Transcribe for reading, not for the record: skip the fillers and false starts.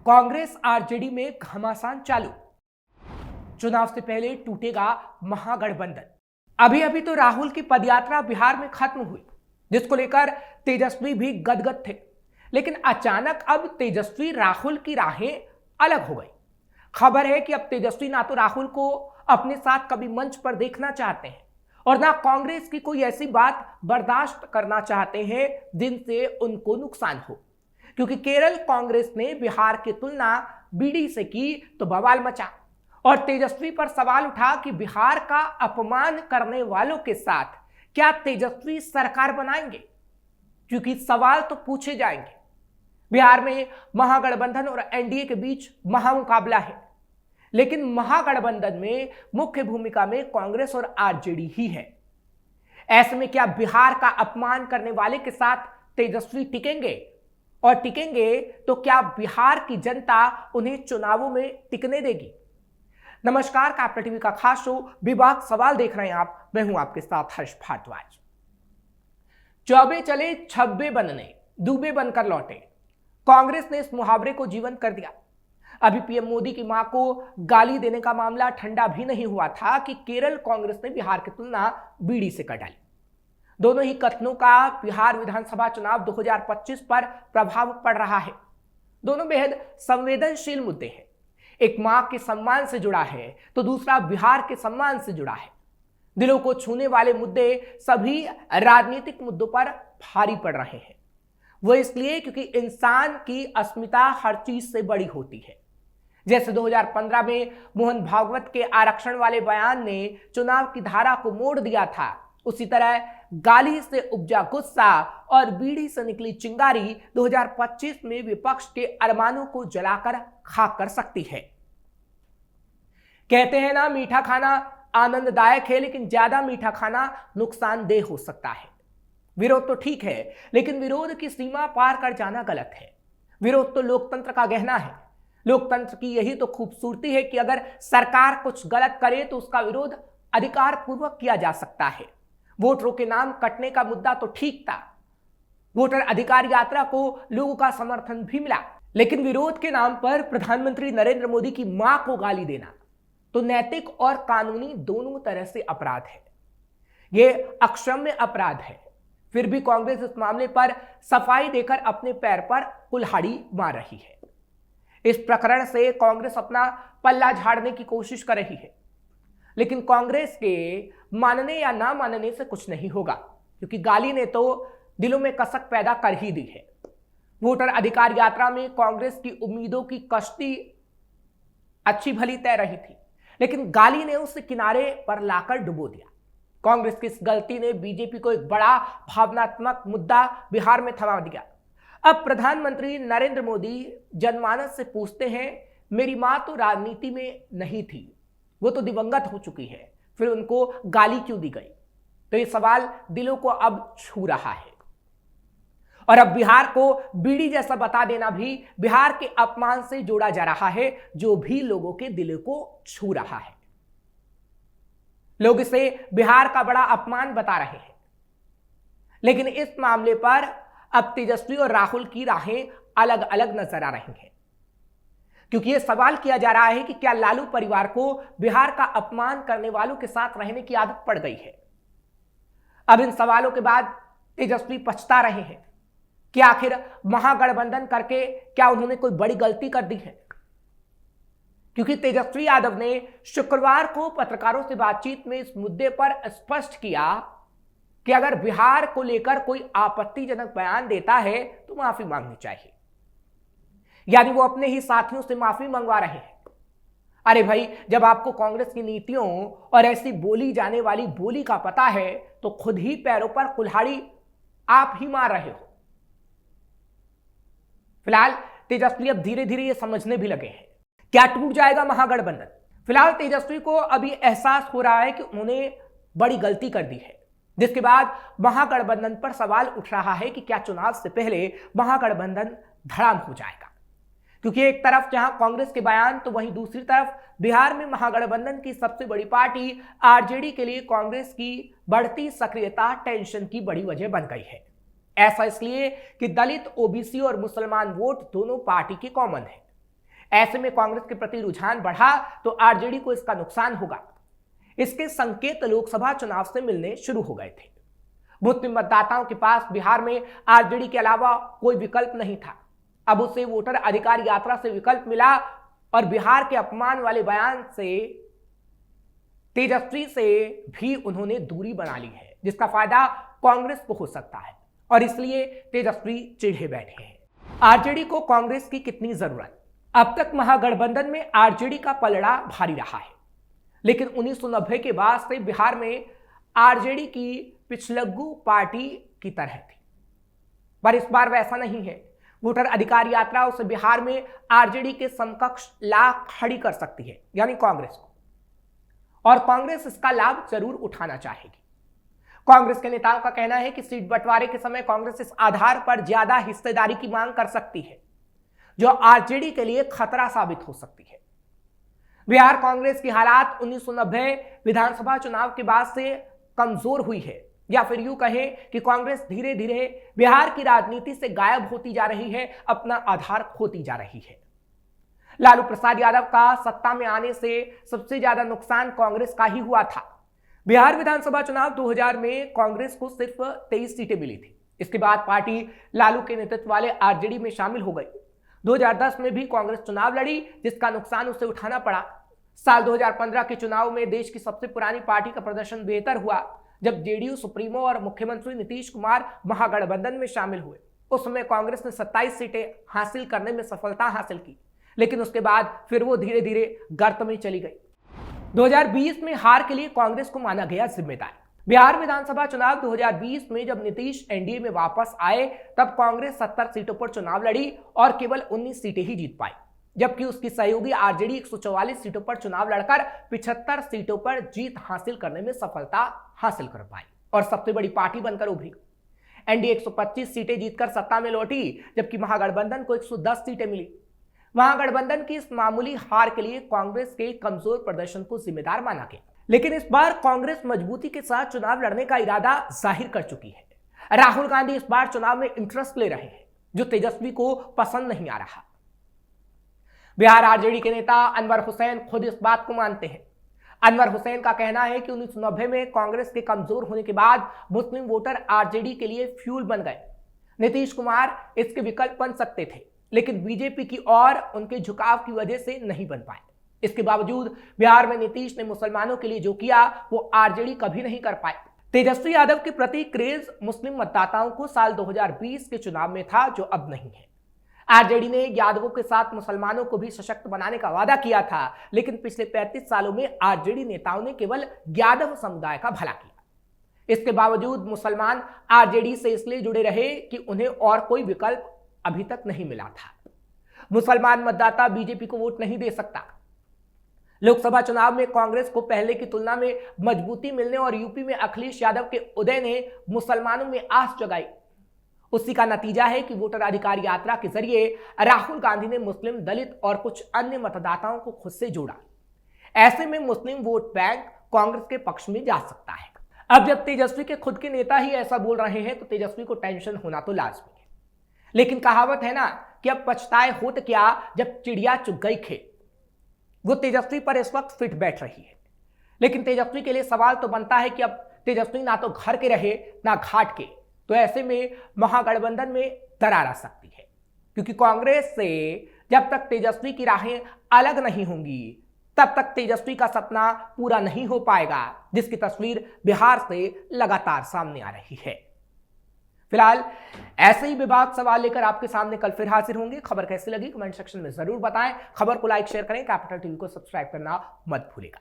Congress RJD में घमासान चालू। चुनाव से पहले टूटेगा महागठबंधन। अभी अभी तो राहुल की पदयात्रा बिहार में खत्म हुई, जिसको लेकर तेजस्वी भी गदगद थे। लेकिन अचानक अब तेजस्वी राहुल की राहें अलग हो गई। खबर है कि अब तेजस्वी ना तो राहुल को अपने साथ कभी मंच पर देखना चाहते हैं और ना कांग्रेस की कोई ऐसी बात बर्दाश्त करना चाहते हैं जिनसे उनको नुकसान हो। क्योंकि केरल कांग्रेस ने बिहार की तुलना बीडी से की तो बवाल मचा और तेजस्वी पर सवाल उठा कि बिहार का अपमान करने वालों के साथ क्या तेजस्वी सरकार बनाएंगे। क्योंकि सवाल तो पूछे जाएंगे। बिहार में महागठबंधन और एनडीए के बीच महामुकाबला है, लेकिन महागठबंधन में मुख्य भूमिका में कांग्रेस और आरजेडी ही है। ऐसे में क्या बिहार का अपमान करने वाले के साथ तेजस्वी टिकेंगे, और टिकेंगे तो क्या बिहार की जनता उन्हें चुनावों में टिकने देगी। नमस्कार, कैपिटल टीवी का खास शो विवाद सवाल देख रहे हैं आप। मैं हूं आपके साथ हर्ष भारद्वाज। चौबे चले छब्बे बनने, दूबे बनकर लौटे। कांग्रेस ने इस मुहावरे को जीवंत कर दिया। अभी पीएम मोदी की मां को गाली देने का मामला ठंडा भी नहीं हुआ था कि केरल कांग्रेस ने बिहार की तुलना बीडी से कर डाली। दोनों ही कथनों का बिहार विधानसभा चुनाव 2025 पर प्रभाव पड़ रहा है। दोनों बेहद संवेदनशील मुद्दे हैं। एक मां के सम्मान से जुड़ा है तो दूसरा बिहार के सम्मान से जुड़ा है। दिलों को छूने वाले मुद्दे सभी राजनीतिक मुद्दों पर भारी पड़ रहे हैं। वो इसलिए क्योंकि इंसान की अस्मिता हर चीज से बड़ी होती है। जैसे 2015 में मोहन भागवत के आरक्षण वाले बयान ने चुनाव की धारा को मोड़ दिया था, उसी तरह गाली से उपजा गुस्सा और बीड़ी से निकली चिंगारी 2025 में विपक्ष के अरमानों को जलाकर खाक कर सकती है। कहते हैं ना, मीठा खाना आनंददायक है, लेकिन ज्यादा मीठा खाना नुकसानदेह हो सकता है। विरोध तो ठीक है, लेकिन विरोध की सीमा पार कर जाना गलत है। विरोध तो लोकतंत्र का गहना है। लोकतंत्र की यही तो खूबसूरती है कि अगर सरकार कुछ गलत करे तो उसका विरोध अधिकार पूर्वक किया जा सकता है। वोटरों के नाम कटने का मुद्दा तो ठीक था। वोटर अधिकार यात्रा को लोगों का समर्थन भी मिला, लेकिन विरोध के नाम पर प्रधानमंत्री नरेंद्र मोदी की मां को गाली देना तो नैतिक और कानूनी दोनों तरह से अपराध है। यह अक्षम्य अपराध है। फिर भी कांग्रेस इस मामले पर सफाई देकर अपने पैर पर कुल्हाड़ी मार रही है। इस प्रकरण से कांग्रेस अपना पल्ला झाड़ने की कोशिश कर रही है, लेकिन कांग्रेस के मानने या ना मानने से कुछ नहीं होगा, क्योंकि गाली ने तो दिलों में कसक पैदा कर ही दी है। वोटर अधिकार यात्रा में कांग्रेस की उम्मीदों की कश्ती अच्छी भली तैर रही थी, लेकिन गाली ने उसे किनारे पर लाकर डुबो दिया। कांग्रेस की इस गलती ने बीजेपी को एक बड़ा भावनात्मक मुद्दा बिहार में थमा दिया। अब प्रधानमंत्री नरेंद्र मोदी जनमानस से पूछते हैं, मेरी मां तो राजनीति में नहीं थी, वो तो दिवंगत हो चुकी है, फिर उनको गाली क्यों दी गई। तो ये सवाल दिलों को अब छू रहा है। और अब बिहार को बीड़ी जैसा बता देना भी बिहार के अपमान से जोड़ा जा रहा है, जो भी लोगों के दिलों को छू रहा है। लोग इसे बिहार का बड़ा अपमान बता रहे हैं, लेकिन इस मामले पर अब तेजस्वी और राहुल की राहें अलग अलग नजर आ रही हैं। क्योंकि यह सवाल किया जा रहा है कि क्या लालू परिवार को बिहार का अपमान करने वालों के साथ रहने की आदत पड़ गई है। अब इन सवालों के बाद तेजस्वी पछता रहे हैं कि आखिर महागठबंधन करके क्या उन्होंने कोई बड़ी गलती कर दी है। क्योंकि तेजस्वी यादव ने शुक्रवार को पत्रकारों से बातचीत में इस मुद्दे पर स्पष्ट किया कि अगर बिहार को लेकर कोई आपत्तिजनक बयान देता है तो माफी मांगनी चाहिए। यानी वो अपने ही साथियों से माफी मंगवा रहे हैं। अरे भाई, जब आपको कांग्रेस की नीतियों और ऐसी बोली जाने वाली बोली का पता है तो खुद ही पैरों पर कुल्हाड़ी आप ही मार रहे हो। फिलहाल तेजस्वी अब धीरे धीरे ये समझने भी लगे हैं क्या टूट जाएगा महागठबंधन। फिलहाल तेजस्वी को अभी एहसास हो रहा है कि उन्होंने बड़ी गलती कर दी है, जिसके बाद महागठबंधन पर सवाल उठ रहा है कि क्या चुनाव से पहले महागठबंधन धड़ाम हो जाएगा। क्योंकि एक तरफ जहां कांग्रेस के बयान, तो वहीं दूसरी तरफ बिहार में महागठबंधन की सबसे बड़ी पार्टी आरजेडी के लिए कांग्रेस की बढ़ती सक्रियता टेंशन की बड़ी वजह बन गई है। ऐसा इसलिए कि दलित, ओबीसी और मुसलमान वोट दोनों पार्टी के कॉमन है। ऐसे में कांग्रेस के प्रति रुझान बढ़ा तो आरजेडी को इसका नुकसान होगा। इसके संकेत लोकसभा चुनाव से मिलने शुरू हो गए थे। मुस्लिम मतदाताओं के पास बिहार में आरजेडी के अलावा कोई विकल्प नहीं था। अब उसे वोटर अधिकार यात्रा से विकल्प मिला और बिहार के अपमान वाले बयान से तेजस्वी से भी उन्होंने दूरी बना ली है, जिसका फायदा कांग्रेस को हो सकता है और इसलिए तेजस्वी चिढ़े बैठे हैं। आरजेडी को कांग्रेस की कितनी जरूरत? अब तक महागठबंधन में आरजेडी का पलड़ा भारी रहा है, लेकिन 1990 के बाद से बिहार में आरजेडी की पिछलग्गू पार्टी की तरह थी, पर इस बार वैसा नहीं है। वोटर अधिकार यात्रा उसे बिहार में आरजेडी के समकक्ष ला खड़ी कर सकती है, यानी कांग्रेस को, और कांग्रेस इसका लाभ जरूर उठाना चाहेगी। कांग्रेस के नेताओं का कहना है कि सीट बंटवारे के समय कांग्रेस इस आधार पर ज्यादा हिस्सेदारी की मांग कर सकती है, जो आरजेडी के लिए खतरा साबित हो सकती है। बिहार कांग्रेस की हालात 1990 विधानसभा चुनाव के बाद से कमजोर हुई है, या फिर यूं कहें कि कांग्रेस धीरे धीरे बिहार की राजनीति से गायब होती जा रही है, अपना आधार खोती जा रही है। लालू प्रसाद यादव का सत्ता में आने से सबसे ज्यादा नुकसान कांग्रेस का ही हुआ था। बिहार विधानसभा चुनाव 2000 में कांग्रेस को सिर्फ 23 सीटें मिली थी। इसके बाद पार्टी लालू के नेतृत्व वाले आरजेडी में शामिल हो गई। 2010 में भी कांग्रेस चुनाव लड़ी, जिसका नुकसान उसे उठाना पड़ा। साल 2015 के चुनाव में देश की सबसे पुरानी पार्टी का प्रदर्शन बेहतर हुआ, जब जेडीयू सुप्रीमो और मुख्यमंत्री नीतीश कुमार महागठबंधन में शामिल हुए। उस समय कांग्रेस ने 27 सीटें हासिल करने में सफलता हासिल की, लेकिन उसके बाद फिर वो धीरे धीरे गर्त में चली गई। 2020 में हार के लिए कांग्रेस को माना गया जिम्मेदार। बिहार विधानसभा चुनाव 2020 में जब नीतीश एनडीए में वापस आए, तब कांग्रेस 70 सीटों पर चुनाव लड़ी और केवल 19 सीटें ही जीत पाई, जबकि उसकी सहयोगी आरजेडी 144 सीटों पर चुनाव लड़कर 75 सीटों पर जीत हासिल करने में सफलता हासिल कर पाई और सबसे बड़ी पार्टी बनकर उभरी। एनडीए 125 सीटें जीतकर सत्ता में लौटी, जबकि महागठबंधन को 110 सीटें मिली। महागठबंधन की इस मामूली हार के लिए कांग्रेस के कमजोर प्रदर्शन को जिम्मेदार माना गया, लेकिन इस बार कांग्रेस मजबूती के साथ चुनाव लड़ने का इरादा जाहिर कर चुकी है। राहुल गांधी इस बार चुनाव में इंटरेस्ट ले रहे हैं, जो तेजस्वी को पसंद नहीं आ रहा। बिहार आरजेडी के नेता अनवर हुसैन खुद इस बात को मानते हैं। अनवर हुसैन का कहना है कि 1990 में कांग्रेस के कमजोर होने के बाद मुस्लिम वोटर आरजेडी के लिए फ्यूल बन गए। नीतीश कुमार इसके विकल्प बन सकते थे, लेकिन बीजेपी की ओर उनके झुकाव की वजह से नहीं बन पाए। इसके बावजूद बिहार में नीतीश ने मुसलमानों के लिए जो किया वो आरजेडी कभी नहीं कर पाए। तेजस्वी यादव के प्रति क्रेज मुस्लिम मतदाताओं को साल 2020 के चुनाव में था, जो अब नहीं है। आरजेडी ने यादवों के साथ मुसलमानों को भी सशक्त बनाने का वादा किया था, लेकिन पिछले 35 सालों में आरजेडी नेताओं ने केवल यादव समुदाय का भला किया। इसके बावजूद मुसलमान आरजेडी से इसलिए जुड़े रहे कि उन्हें और कोई विकल्प अभी तक नहीं मिला था। मुसलमान मतदाता बीजेपी को वोट नहीं दे सकता। लोकसभा चुनाव में कांग्रेस को पहले की तुलना में मजबूती मिलने और यूपी में अखिलेश यादव के उदय ने मुसलमानों में आस जगाई। उसी का नतीजा है कि वोटर अधिकार यात्रा के जरिए राहुल गांधी ने मुस्लिम, दलित और कुछ अन्य मतदाताओं को खुद से जोड़ा। ऐसे में मुस्लिम वोट बैंक कांग्रेस के पक्ष में जा सकता है। अब जब तेजस्वी के खुद के नेता ही ऐसा बोल रहे हैं, तो तेजस्वी को टेंशन होना तो लाजमी है। लेकिन कहावत है ना कि अब पछताए होत क्या जब चिड़िया चुग गई खेत। वो तेजस्वी पर इस वक्त फिट बैठ रही है, लेकिन तेजस्वी के लिए सवाल तो बनता है कि अब तेजस्वी ना तो घर के रहे ना घाट के, तो ऐसे में महागठबंधन में दरार आ सकती है, क्योंकि कांग्रेस से जब तक तेजस्वी की राहें अलग नहीं होंगी तब तक तेजस्वी का सपना पूरा नहीं हो पाएगा, जिसकी तस्वीर बिहार से लगातार सामने आ रही है। फिलहाल ऐसे ही विवाद सवाल लेकर आपके सामने कल फिर हाजिर होंगे। खबर कैसी लगी कमेंट सेक्शन में जरूर बताएं। खबर को लाइक शेयर करें। कैपिटल टीवी को सब्सक्राइब करना मत भूलिएगा।